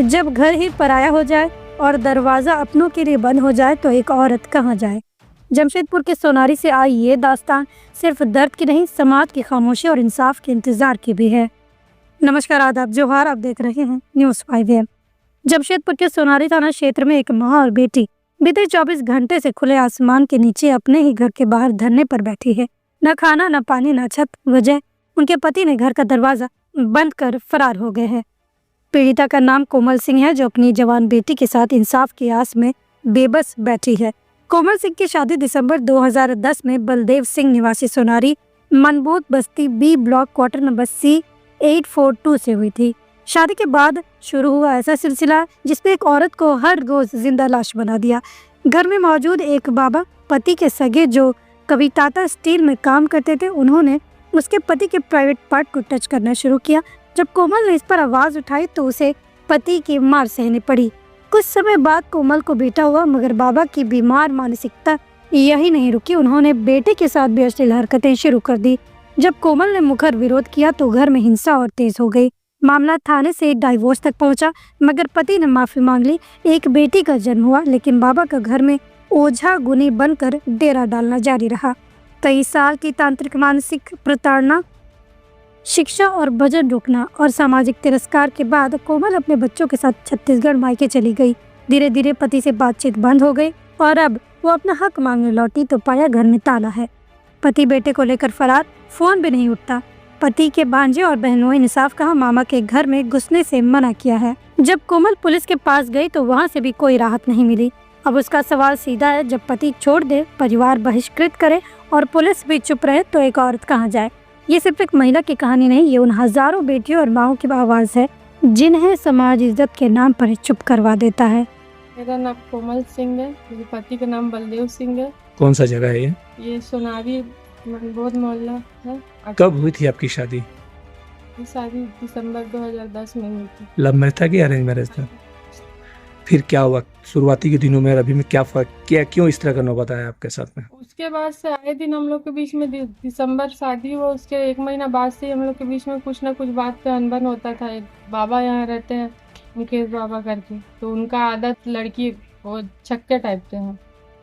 जब घर ही पराया हो जाए और दरवाजा अपनों के लिए बंद हो जाए तो एक औरत कहाँ जाए। जमशेदपुर के सोनारी से आई ये दास्तान सिर्फ दर्द की नहीं, समाज की खामोशी और इंसाफ के इंतजार की भी है। नमस्कार, आदाब, जोहार। आप देख रहे हैं न्यूज़ 5 AM। जमशेदपुर के सोनारी थाना क्षेत्र में एक माँ और बेटी बीते 24 घंटे से खुले आसमान के नीचे अपने ही घर के बाहर धरने पर बैठी है। न खाना, न पानी, न छत। वजह, उनके पति ने घर का दरवाजा बंद कर फरार हो गए हैं। पीड़िता का नाम कोमल सिंह है, जो अपनी जवान बेटी के साथ इंसाफ की आस में बेबस बैठी है। कोमल सिंह की शादी दिसंबर 2010 में बलदेव सिंह निवासी सोनारी मनबूत बस्ती B block quarter number C842 से हुई थी। शादी के बाद शुरू हुआ ऐसा सिलसिला जिसमें एक औरत को हर रोज जिंदा लाश बना दिया। घर में मौजूद एक बाबा, पति के सगे, जो कभी टाटा स्टील में काम करते थे, उन्होंने उसके पति के प्राइवेट पार्ट को टच करना शुरू किया। जब कोमल ने इस पर आवाज उठाई तो उसे पति की मार सहनी पड़ी। कुछ समय बाद कोमल को बेटा हुआ, मगर बाबा की बीमार मानसिकता यही नहीं रुकी। उन्होंने बेटे के साथ भी अश्लील हरकतें शुरू कर दी। जब कोमल ने मुखर विरोध किया तो घर में हिंसा और तेज हो गई। मामला थाने से डाइवोर्स तक पहुंचा, मगर पति ने माफी मांग ली। एक बेटी का जन्म हुआ, लेकिन बाबा का घर में ओझा गुनी बनकर डेरा डालना जारी रहा। कई साल की तांत्रिक मानसिक प्रताड़ना, शिक्षा और बजट रोकना और सामाजिक तिरस्कार के बाद कोमल अपने बच्चों के साथ छत्तीसगढ़ मायके चली गई। धीरे धीरे पति से बातचीत बंद हो गई और अब वो अपना हक मांगने लौटी तो पाया घर में ताला है। पति बेटे को लेकर फरार, फोन भी नहीं उठता। पति के भांजे और बहनों ने इंसाफ कहा, मामा के घर में घुसने से मना किया है। जब कोमल पुलिस के पास गई तो वहाँ से भी कोई राहत नहीं मिली। अब उसका सवाल सीधा है, जब पति छोड़ दे, परिवार बहिष्कृत करे और पुलिस भी चुप रहे तो एक औरत कहाँ जाए। ये सिर्फ एक महिला की कहानी नहीं, ये उन हजारों बेटियों और माओं की आवाज है जिन्हें समाज इज्जत के नाम पर चुप करवा देता है। मेरा नाम कोमल सिंह है, मेरे पति का नाम बलदेव सिंह है। कौन सा जगह है ये? ये सोनारी मनबोध मोहल्ला है। कब हुई थी आपकी शादी? ये शादी दिसंबर 2010 में हुई थी। लव मैरिज था कि अरेंज मैरिज था? फिर क्या हुआ शुरुआती के दिनों में और अभी में क्या फर्क, क्या क्यों इस तरह का नौबत आया आपके साथ में? उसके बाद से आए दिन हम लोग के बीच में दिसंबर शादी हुआ, उसके 1 महीना बाद से हम लोग के बीच में कुछ ना कुछ बात पे अनबन होता था। एक बाबा यहाँ रहते हैं, मुकेश बाबा करके, तो उनका आदत लड़की वो छक्के टाइप के हैं,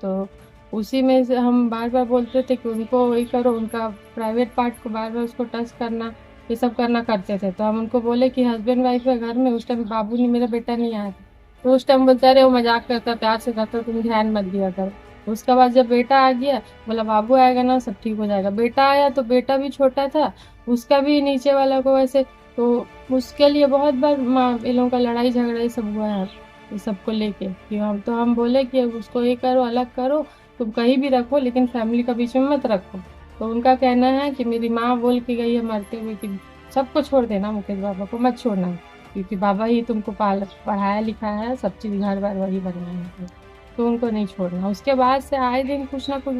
तो उसी में से हम बार बार बोलते थे कि उनको वही करो, उनका प्राइवेट पार्ट को बार बार उसको टच करना, ये सब करना करते थे। तो हम उनको बोले कि हस्बैंड वाइफ है घर में। उस टाइम बाबू नहीं, मेरा बेटा नहीं आया था, तो उस टाइम बोलता रहे वो मजाक करता, प्यार से करता, तुम ध्यान मत दिया करो। उसके बाद जब बेटा आ गया, बोला बाबू आएगा ना सब ठीक हो जाएगा। बेटा आया तो बेटा भी छोटा था, उसका भी नीचे वाला को वैसे, तो उसके लिए बहुत बार इन लोगों का लड़ाई झगड़ा ये सब हुआ है ये सबको लेके कि हम बोले कि उसको ये करो, अलग करो, तुम कहीं भी रखो लेकिन फैमिली का बीच में मत रखो। तो उनका कहना है कि मेरी माँ बोल के गई है मरते हुए कि सबको छोड़ देना, मुकेश बाबा को मत छोड़ना, क्योंकि बाबा ही तुमको पढ़ाया लिखाया है, सब चीज़ घर बार वही बनाया है, तो उनको नहीं छोड़ना। उसके बाद से आए दिन कुछ ना कुछ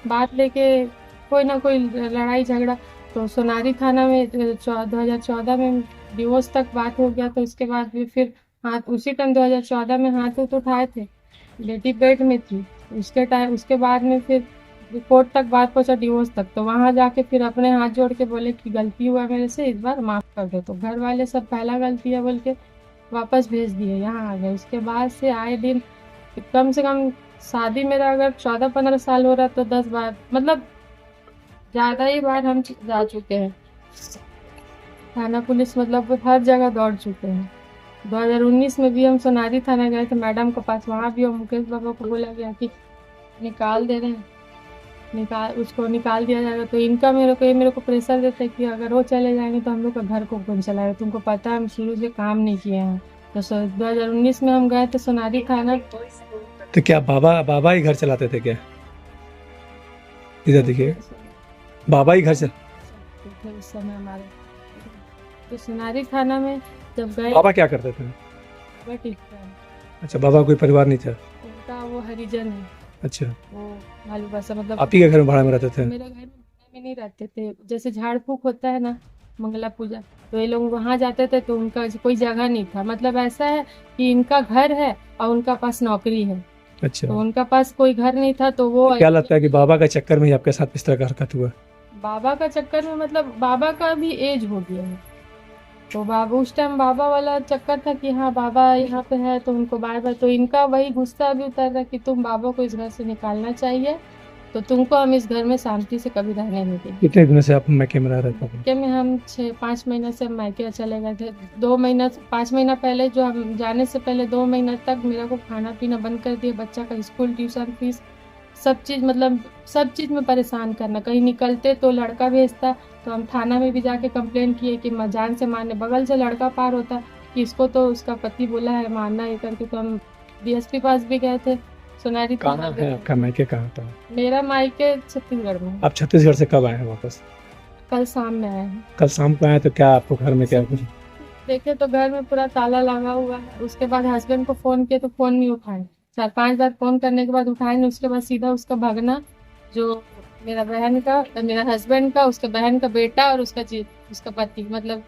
बात लेके कोई ना कोई लड़ाई झगड़ा, तो सोनारी थाना में 2014 में डिवोर्स तक बात हो गया। तो उसके बाद भी फिर हाथ उसी टाइम 2014 में हाथ उठाए थे, बेटी पेट में थी, उसके बाद में फिर कोर्ट तक बात पहुंचा, डिवोर्स तक। तो वहां जाके फिर अपने हाथ जोड़ के बोले कि गलती हुआ मेरे से, इस बार माफ कर दो। तो घर वाले सब पहला गलती है बोल के वापस भेज दिए, यहाँ आ गए। उसके बाद से आए दिन कम से कम शादी मेरा अगर 14-15 साल हो रहा तो 10 बार, मतलब ज़्यादा ही बार हम जा चुके हैं थाना पुलिस, मतलब हर जगह दौड़ चुके हैं। 2019 में भी हम सोनारी थाना गए थे मैडम के पास, वहाँ भी मुकेश बाबा को बोला गया कि निकाल दे रहे हैं, उसको निकाल दिया जाएगा। तो इनका मेरे को प्रेशर देते कि अगर वो चले जाएंगे तो हम लोग का घर को कौन चलाएगा, तुमको पता है हम शुरू से काम नहीं किए हैं। तो 2019 में हम गए थे सोनारी थाना। तो क्या बाबा ही घर चलाते थे क्या? इधर देखिए, बाबा ही घर चलाते उस समय हमारे। तो सोनारी थाना में जब गए, बाबा क्या करते थे? बाबा ठीक था। अच्छा, बाबा कोई परिवार नहीं था? उनका वो हरिजन है। अच्छा, वो मालू भाषा, मतलब आप ही के घर में भाड़ा में रहते थे? मेरे घर में नहीं रहते थे। जैसे झाड़ फूक होता है ना, मंगला पूजा, तो ये लोग वहाँ जाते थे, तो उनका कोई जगह नहीं था। मतलब ऐसा है कि इनका घर है और उनका पास नौकरी है। अच्छा, तो उनका पास कोई घर नहीं था, तो वो क्या लगता है कि बाबा का चक्कर में ही आपके साथ इस तरह का हरकत हुआ? बाबा का चक्कर में, मतलब बाबा का भी एज हो गया है, तो बाबा उस टाइम बाबा वाला चक्कर था कि हाँ बाबा यहाँ पे है तो उनको बार बार, तो इनका वही गुस्सा भी उतर रहा कि तुम बाबा को इस घर से निकालना चाहिए, तो तुमको हम इस घर में शांति से कभी रहने नहीं देंगे। कितने दिनों से आप मैके में रह रहे थे? कि में हम 6-5 महीने से हम मायके चले गए थे। 2 महीना 5 महीना पहले, जो हम जाने से पहले 2 महीना तक मेरे को खाना पीना बंद कर दिया, बच्चा का स्कूल ट्यूशन फीस सब चीज़, मतलब सब चीज़ में परेशान करना। कहीं निकलते तो लड़का भेजता, तो हम थाना में भी जाके कंप्लेन किए कि जान से मारने, बगल से लड़का पार होता कि इसको तो उसका पति बोला है मारना ये करके, तो हम डीएसपी पास भी गए थे, सोनारी कहाँ थाना है गए। आपका मैके कहाँ था? मेरा मायके छत्तीसगढ़ में है। आप छत्तीसगढ़ से कब आए हैं वापस? कल शाम में आए हैं। कल शाम को आए तो क्या आपको घर में क्या कुछ? देखे तो घर में पूरा ताला लगा हुआ है। उसके बाद हस्बैंड को फ़ोन किया तो फ़ोन नहीं उठाए, 4-5 बार फ़ोन करने के बाद उठाए नहीं। उसके बाद सीधा उसका भगना, जो मेरा बहन का, मेरा हस्बैंड का, उसके बहन का बेटा और उसका पति, मतलब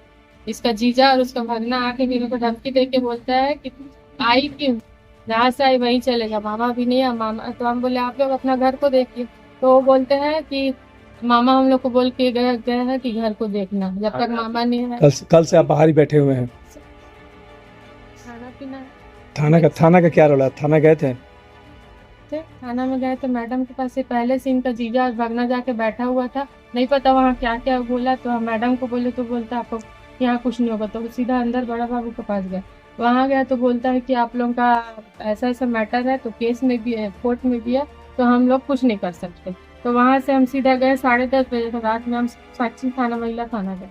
इसका जीजा और उसका भगना आके मेरे को धमकी दे के बोलता है कि आई क्यों, जहाँ से आई वहीं चलेगा, मामा भी नहीं है। मामा, तो हम बोले आप लोग अपना घर को देखिए, तो वो बोलते हैं कि मामा हम लोग को बोल के गए हैं कि घर को देखना, जब तक मामा नहीं है। कल से आप बाहर ही बैठे हुए हैं। खाना पीना थाना का क्या रोल है? थाना गए थे? थाना में गए थे, मैडम के पास से पहले से इनका जीजा और भगना जाके बैठा हुआ था, नहीं पता वहाँ क्या क्या बोला, तो हम मैडम को बोले तो बोलता आपको यहाँ कुछ नहीं होगा, तो सीधा अंदर बड़ा बाबू के पास गए। वहाँ गया तो बोलता है कि आप लोगों का ऐसा ऐसा मैटर है, तो केस में भी है, कोर्ट में भी है, तो हम लोग कुछ नहीं कर सकते। तो वहाँ से हम सीधा गए 10:30 बजे रात में, हम साक्षी थाना, महिला थाना गए।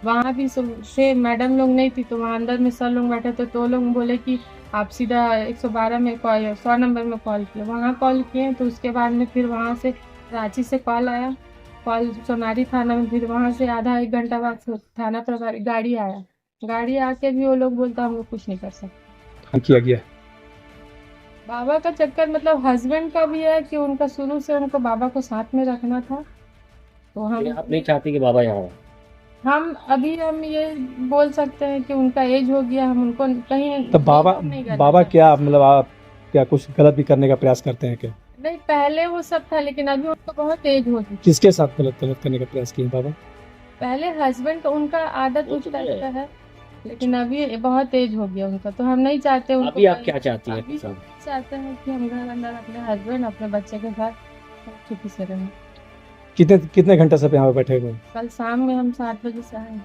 वहाँ भी से मैडम लोग नहीं थी, तो वहाँ अंदर में सर लोग बैठे थे, तो लोग बोले कि आप सीधा 112 में कॉल, 100 नंबर में कॉल किए। वहाँ कॉल किए तो उसके बाद में फिर वहाँ से रांची से कॉल आया, कॉल सोनारी थाना में, फिर वहाँ से आधा 1 घंटा बाद थाना प्रभारी गाड़ी आया, गाड़ी आके भी वो लोग बोलता हम लोग कुछ नहीं कर सकते। हाँ, किया गया। बाबा का चक्कर मतलब हस्बैंड का भी है कि उनका शुरू से उनको बाबा को साथ में रखना था, तो आप नहीं चाहते कि बाबा यहाँ हो? हम ये बोल सकते हैं कि उनका एज हो गया, हम उनको कहीं तो बाबा क्या मतलब आप क्या कुछ गलत भी करने का प्रयास करते हैं क्या? नहीं, पहले वो सब था, लेकिन अभी उनको बहुत एज हो गई। किसके साथ गलत करने का प्रयास किए बाबा? पहले हस्बैंड का, उनका आदत उस टाइप का है, लेकिन अभी बहुत एज हो गया उनका, तो हम नहीं चाहते उनको। अभी आप क्या चाहती हैं? अभी चाहते हैं कि हम घर अंदर अपने हस्बैंड अपने बच्चे के साथ चुपी से रहें। कितने घंटे से यहाँ पे बैठे हुए? कल शाम में हम 7 बजे से आए।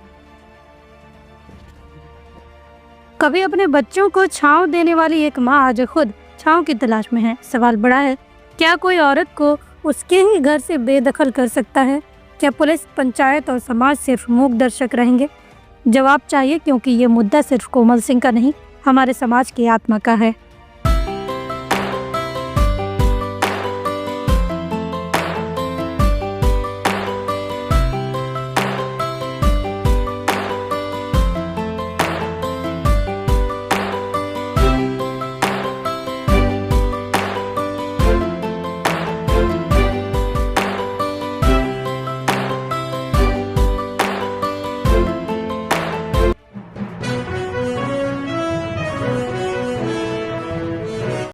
कभी अपने बच्चों को छांव देने वाली एक माँ आज खुद छांव की तलाश में है। सवाल बड़ा है, क्या कोई औरत को उसके ही घर से बेदखल कर सकता है? क्या पुलिस, पंचायत और समाज सिर्फ मूक दर्शक रहेंगे? जवाब चाहिए, क्योंकि ये मुद्दा सिर्फ कोमल सिंह का नहीं, हमारे समाज की आत्मा का है।